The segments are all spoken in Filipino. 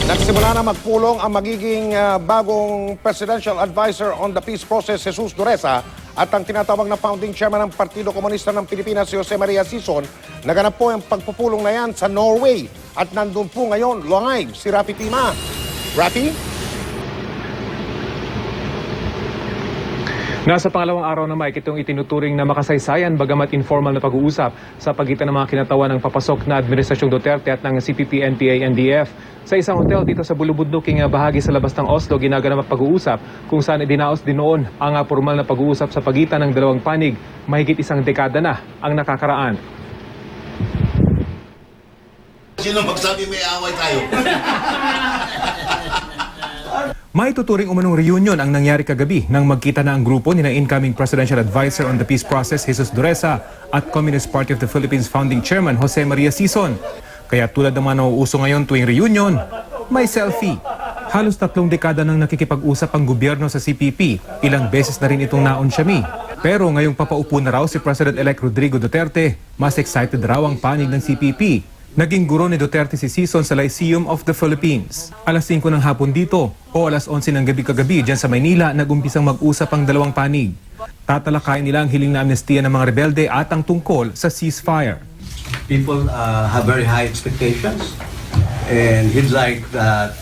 Nagsimula na magpulong ang magiging bagong Presidential Advisor on the Peace Process, Jesus Dureza, at ang tinatawag na founding chairman ng Partido Komunista ng Pilipinas, si Jose Maria Sison. Naganap po ang pagpupulong na yan sa Norway. At nandun po ngayon, live, si Rafi Tima. Rafi? Nasa pangalawang araw na Mike, itong itinuturing na makasaysayan bagamat informal na pag-uusap sa pagitan ng mga kinatawan ng papasok na Administrasyong Duterte at ng CPP, NPA, NDF. Sa isang hotel dito sa Bulubunduking bahagi sa labas ng Oslo, ginaganap ang pag-uusap kung saan idinaos din noon ang formal na pag-uusap sa pagitan ng dalawang panig. Mahigit isang dekada na ang nakakaraan. Sino magsabi may away tayo? May tuturing umanong reunion ang nangyari kagabi nang magkita na ang grupo ni na incoming Presidential Advisor on the Peace Process, Jesus Dureza, at Communist Party of the Philippines Founding Chairman, Jose Maria Sison. Kaya tulad ng mga nauuso ngayon tuwing reunion, may selfie. Halos 3 dekada nang nakikipag-usap ang gobyerno sa CPP. Ilang beses na rin itong naonsyami. Pero ngayong papaupo na raw si President-elect Rodrigo Duterte, mas excited raw ang panig ng CPP. Naging guro ni Duterte si Sison sa Lyceum of the Philippines. Alas 5 ng hapon dito o alas 11 ng gabi kagabi dyan sa Maynila nag-umpisang mag-usap ang dalawang panig. Tatalakayin nila ang hiling na amnestiya ng mga rebelde at ang tungkol sa ceasefire. People have very high expectations, and he'd like that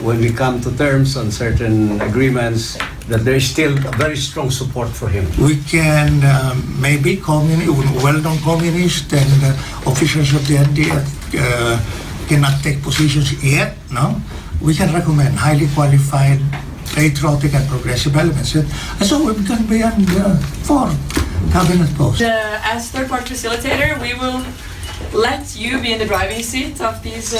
when we come to terms on certain agreements, that there is still a very strong support for him. We can maybe well-known communists and officials of the NDF cannot take positions yet, no? We can recommend highly qualified, patriotic and progressive elements. And so we can be on 4 cabinet posts. As third-party facilitator, we will let you be in the driving seat of these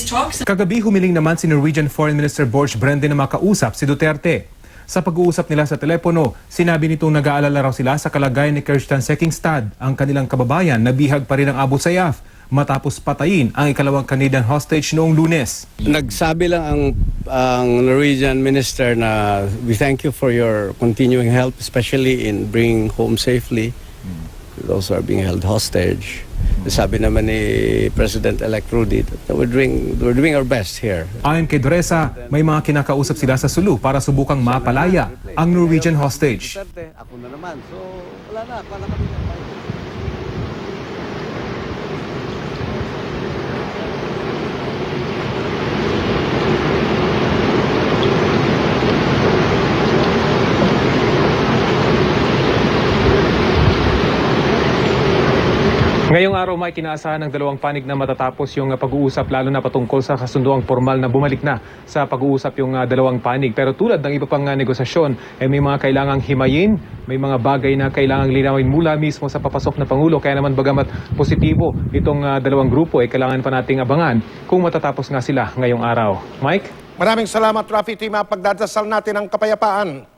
talks. Kagabi humiling naman si Norwegian Foreign Minister Borge Brende na makausap si Duterte. Sa pag-uusap nila sa telepono, sinabi nitong nag-aalala raw sila sa kalagayan ni Kirsten Sekingstad, ang kanilang kababayan na bihag pa rin ng Abu Sayyaf matapos patayin ang ikalawang Canadian hostage noong Lunes. Nagsabi lang ang Norwegian minister na we thank you for your continuing help, especially in bringing home safely those who are being held hostage. Sabi naman ni President-elect Rudy that we're doing our best here. Ayon kay Dureza, may mga kinakausap sila sa Sulu para subukang mapalaya ang Norwegian hostage. Ako na naman. So, wala na kami. Ngayong araw may kinaasahan ng dalawang panig na matatapos yung pag-uusap lalo na patungkol sa kasunduang formal na bumalik na sa pag-uusap yung dalawang panig. Pero tulad ng iba pang negosasyon, may mga kailangang himayin, may mga bagay na kailangang linawin mula mismo sa papasok na Pangulo. Kaya naman bagamat positibo itong dalawang grupo, kailangan pa nating abangan kung matatapos nga sila ngayong araw. Mike? Maraming salamat, Rafi Tima. Pagdadasal natin ang kapayapaan.